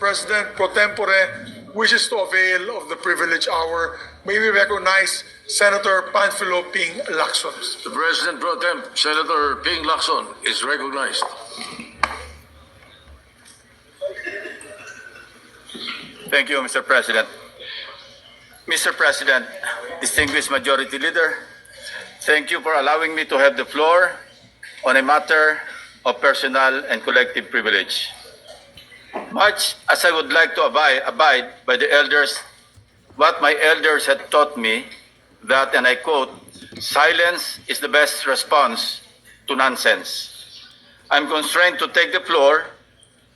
President pro tempore wishes to avail of the privilege hour, may we recognize Senator Panfilo Ping Lacson. The President Pro Tem, Senator Ping Lacson, is recognized. Thank you, Mr. President. Mr. President, distinguished Majority Leader, thank you for allowing me to have the floor on a matter of personal and collective privilege. Much as I would like to abide by the elders, what my elders had taught me, that, and I quote, silence is the best response to nonsense. I'm constrained to take the floor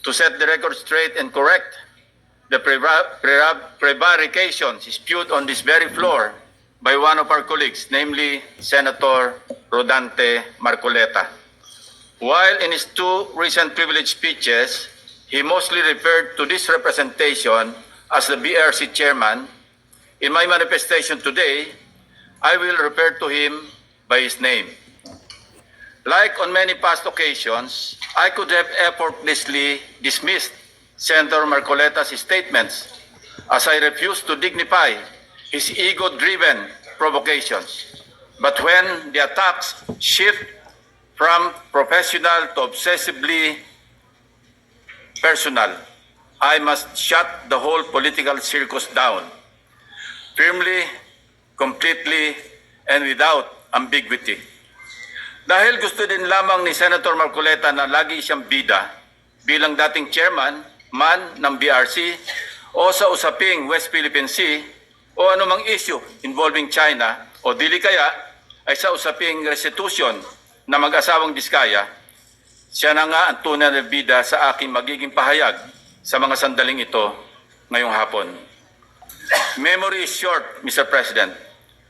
to set the record straight and correct the prevarications spewed on this very floor by one of our colleagues, namely Senator Rodante Marcoleta. While in his two recent privilege speeches, he mostly referred to this representation as the BRC chairman, in my manifestation today, I will refer to him by his name. Like on many past occasions, I could have effortlessly dismissed Senator Marcoleta's statements as I refuse to dignify his ego-driven provocations. But when the attacks shift from professional to obsessively personal, I must shut the whole political circus down, firmly, completely, and without ambiguity. Dahil gusto din lamang ni Senator Marcoleta na lagi siyang bida bilang dating chairman man ng BRC o sa usaping West Philippine Sea o anumang issue involving China o dili kaya ay sa usaping restitution na mag-asawang Diskaya, siya na nga ang tunay na bida sa aking magiging pahayag sa mga sandaling ito ngayong hapon. Memory is short, Mr. President.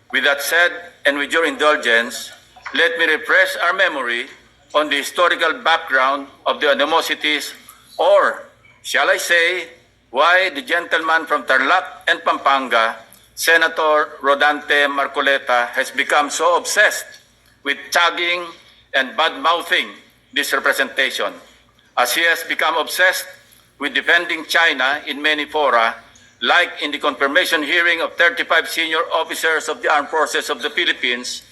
With that said, and with your indulgence, let me refresh our memory on the historical background of the animosities, or shall I say, why the gentleman from Tarlac and Pampanga, Senator Rodante Marcoleta, has become so obsessed with tagging and bad-mouthing this representation, as he has become obsessed with defending China in many fora, like in the confirmation hearing of 35 senior officers of the Armed Forces of the Philippines,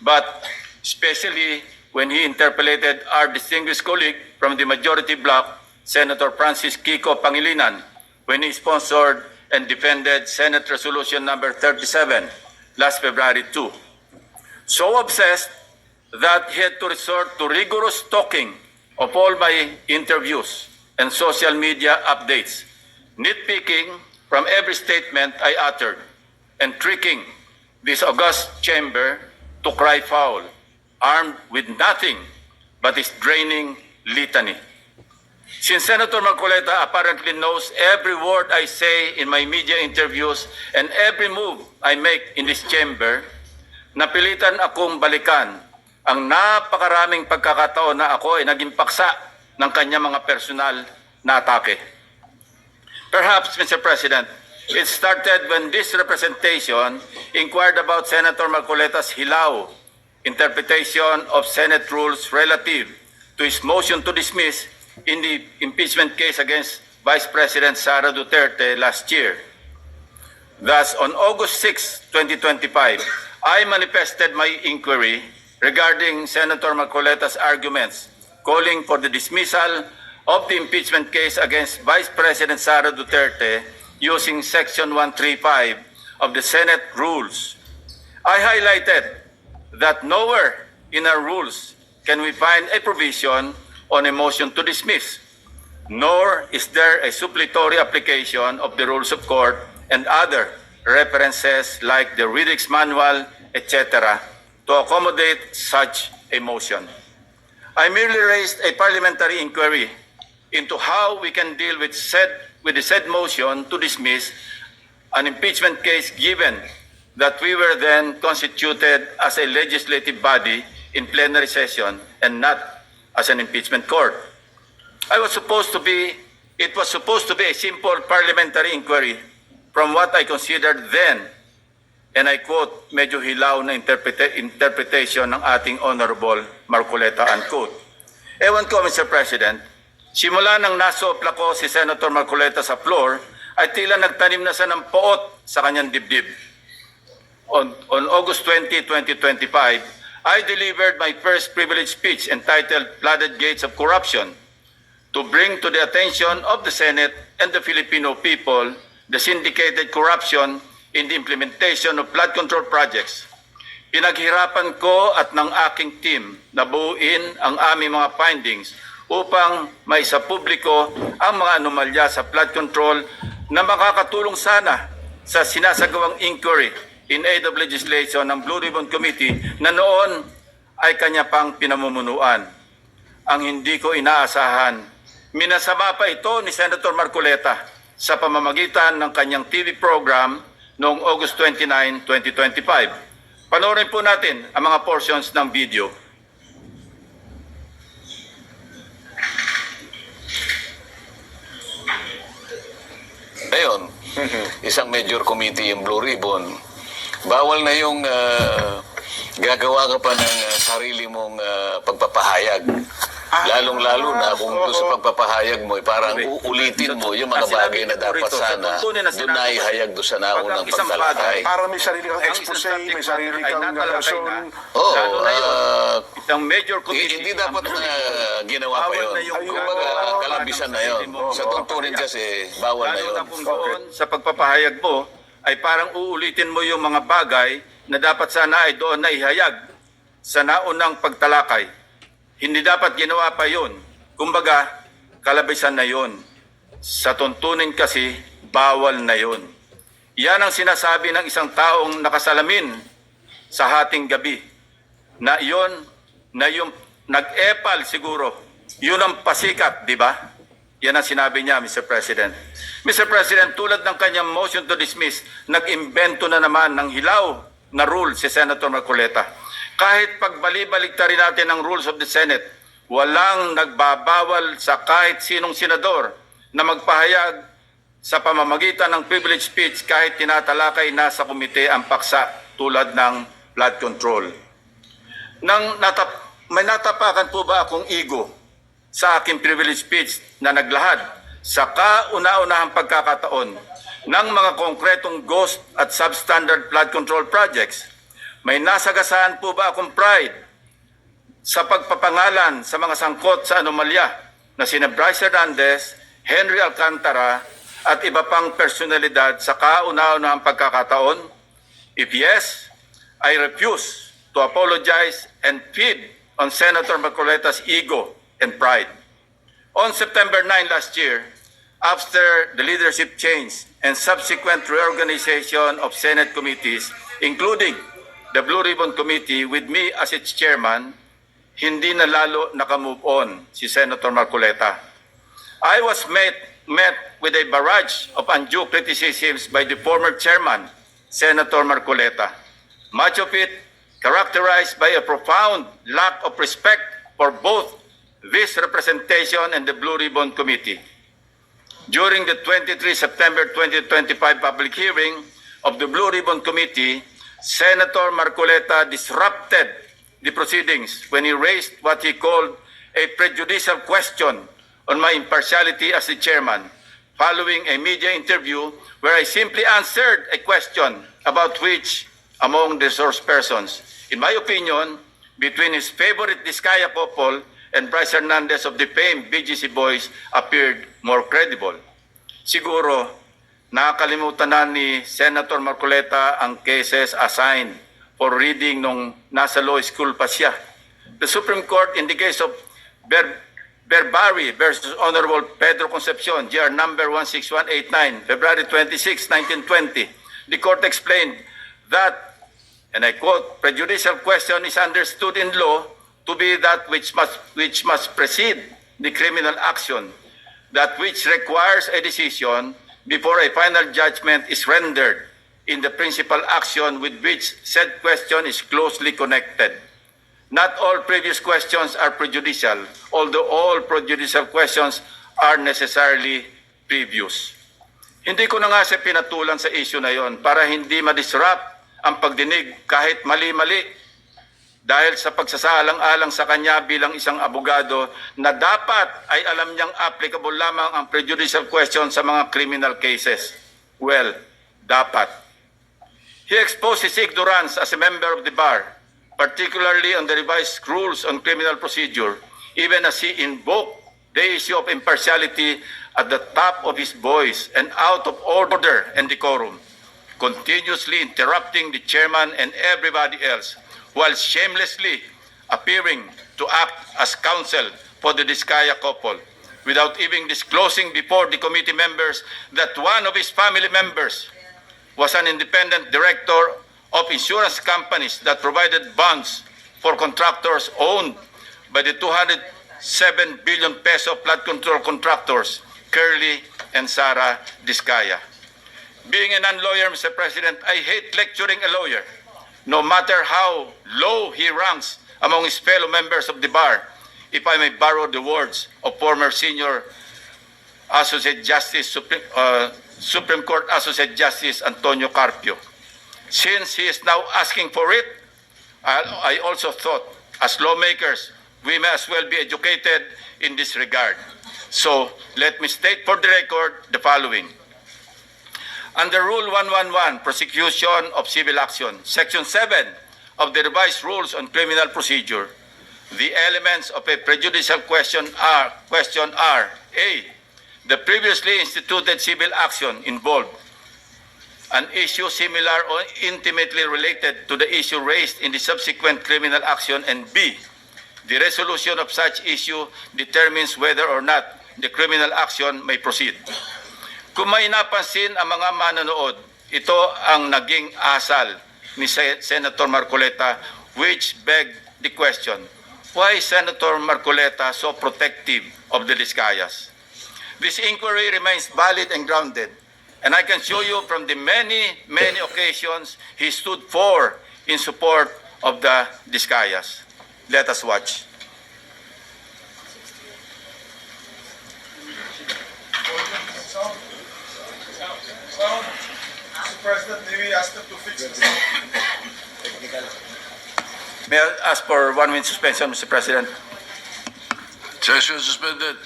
but especially when he interpellated our distinguished colleague from the majority bloc, Senator Francis Kiko Pangilinan, when he sponsored and defended Senate Resolution number 37 last February 2. So obsessed that he had to resort to rigorous stalking of all my interviews and social media updates, nitpicking from every statement I uttered, and tricking this august chamber to cry foul, armed with nothing but his draining litany. Since Senator Marcoleta apparently knows every word I say in my media interviews and every move I make in this chamber, napilitan akong balikan ang napakaraming pagkakataon na ako ay naging paksa ng kanyang mga personal na atake. Perhaps, Mr. President, it started when this representation inquired about Senator Marcoleta's hilaw interpretation of Senate rules relative to his motion to dismiss in the impeachment case against Vice President Sara Duterte last year. Thus, on August 6, 2025, I manifested my inquiry regarding Senator Marcoleta's arguments calling for the dismissal of the impeachment case against Vice President Sara Duterte using Section 135 of the Senate Rules. I highlighted that nowhere in our rules can we find a provision on a motion to dismiss, nor is there a suppletory application of the rules of court and other references like the Riddick's Manual, etc., to accommodate such a motion. I merely raised a parliamentary inquiry into how we can deal with the said motion to dismiss an impeachment case, given that we were then constituted as a legislative body in plenary session and not as an impeachment court. It was supposed to be a simple parliamentary inquiry from what I considered then, and I quote, medyo hilaw na interpretation ng ating Honorable Marcoleta, unquote. Ewan ko, Mr. President, Simula nang nasopla ko si Senator Marcoleta sa floor, ay tila nagtanim na siya ng poot sa kanyang dibdib. On August 20, 2025, I delivered my first privilege speech entitled Flooded Gates of Corruption to bring to the attention of the Senate and the Filipino people the syndicated corruption in the implementation of flood control projects. Pinaghirapan ko at ng aking team na buuin ang aming mga findings upang maisapubliko ang mga anomalya sa flood control na makakatulong sana sa sinasagawang inquiry in aid of legislation ng Blue Ribbon Committee na noon ay kanya pang pinamumunuan. Ang hindi ko inaasahan, minasama pa ito ni Senator Marcoleta sa pamamagitan ng kanyang TV program noong August 29, 2025. Panoorin po natin ang mga portions ng video. Ngayon, isang major committee yung Blue Ribbon, bawal na yung gagawa ka pa ng sarili mong pagpapahayag. Lalong-lalo na kung doon sa pagpapahayag mo, parang uulitin mo yung mga bagay na dapat sana doon na ihayag doon sa naunang pagtalakay. Para may sarili kang expose, may sarili kang rason. Oo, Isang major committee. hindi dapat na ginawa pa yun. Kumbaga, kalabisan na yun. Sa tuntunin kasi, bawal na Lalo yun. na kung doon sa pagpapahayag mo ay parang uulitin mo yung mga bagay na dapat sana ay doon na ihayag sa naunang pagtalakay. Hindi dapat ginawa pa yun. Kumbaga, kalabisan na yun. Sa tuntunin kasi, bawal na yun. Yan ang sinasabi ng isang taong nakasalamin sa hating gabi. Na yung nag-epal siguro. Yun ang pasikat, di ba? Yan ang sinabi niya, Mr. President. Mr. President, tulad ng kanyang motion to dismiss, nag-imbento na naman ng hilaw na rule si Senator Marcoleta. Kahit pagbali-baliktarin natin ang rules of the Senate, walang nagbabawal sa kahit sinong senador na magpahayag sa pamamagitan ng privilege speech kahit tinatalakay na sa komite ang paksa tulad ng flood control. May natapakan po ba akong ego sa aking privilege speech na naglahad sa kauna-unahang pagkakataon ng mga konkretong ghost at substandard flood control projects? May nasagasaan po ba akong pride sa pagpapangalan sa mga sangkot sa anomalya na sina Bryce Hernandez, Henry Alcantara at iba pang personalidad sa kauna-unahang pagkakataon? If yes, I refuse to apologize and feed on Senator Marcoleta's ego and pride. On September 9 last year, after the leadership change and subsequent reorganization of Senate committees, including the Blue Ribbon Committee with me as its chairman, hindi na lalo nakamove on si Senator Marcoleta. I was met with a barrage of undue criticisms by the former chairman, Senator Marcoleta. Much of it characterized by a profound lack of respect for both this representation and the Blue Ribbon Committee. During the 23 September 2025 public hearing of the Blue Ribbon Committee, Senator Marcoleta disrupted the proceedings when he raised what he called a prejudicial question on my impartiality as the chairman, following a media interview where I simply answered a question about which among the source persons, in my opinion, between his favorite Diskaya couple and Bryce Hernandez of the famed BGC Boys appeared more credible. Siguro, nakakalimutan na ni Senator Marcoleta ang cases assigned for reading nung nasa law school pa siya. The Supreme Court in the case of Berbari versus Honorable Pedro Concepcion, GR number 16189, February 26, 1920, the court explained that, and I quote, prejudicial question is understood in law to be that which must precede the criminal action, that which requires a decision before a final judgment is rendered in the principal action with which said question is closely connected. Not all previous questions are prejudicial, although all prejudicial questions are necessarily previous. Hindi ko na nga siya pinatulan sa issue na yon para hindi ma-disrupt ang pagdinig kahit mali-mali dahil sa pagsasaalang-alang sa kanya bilang isang abogado na dapat ay alam niyang applicable lamang ang prejudicial question sa mga criminal cases. Well, dapat. He exposed his ignorance as a member of the bar, particularly on the revised rules on criminal procedure, even as he invoked the issue of impartiality at the top of his voice and out of order and decorum, continuously interrupting the chairman and everybody else, while shamelessly appearing to act as counsel for the Diskaya couple, without even disclosing before the committee members that one of his family members was an independent director of insurance companies that provided bonds for contractors owned by the 207 billion peso flood control contractors, Curly and Sara Diskaya. Being a non-lawyer, Mr. President, I hate lecturing a lawyer, no matter how low he ranks among his fellow members of the bar, if I may borrow the words of former senior Associate Justice, Supreme Court Associate Justice Antonio Carpio. Since he is now asking for it, I also thought, as lawmakers, we may as well be educated in this regard. So, let me state for the record the following. Under Rule 111, Prosecution of Civil Action, Section 7 of the Revised Rules on Criminal Procedure, the elements of a prejudicial question are A, the previously instituted civil action involved an issue similar or intimately related to the issue raised in the subsequent criminal action, and B, the resolution of such issue determines whether or not the criminal action may proceed. Kung may napansin ang mga manonood, ito ang naging asal ni Senator Marcoleta, which begged the question, why is Senator Marcoleta so protective of the Diskayas? This inquiry remains valid and grounded, and I can show you from the many occasions he stood for in support of the Diskayas. Let us watch. Mr. President, may we ask them to fix this? May I ask for 1 minute suspension, Mr. President? Session suspended.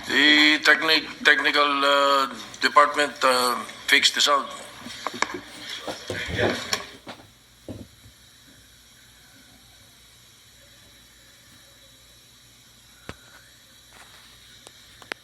The technical department fixed the sound.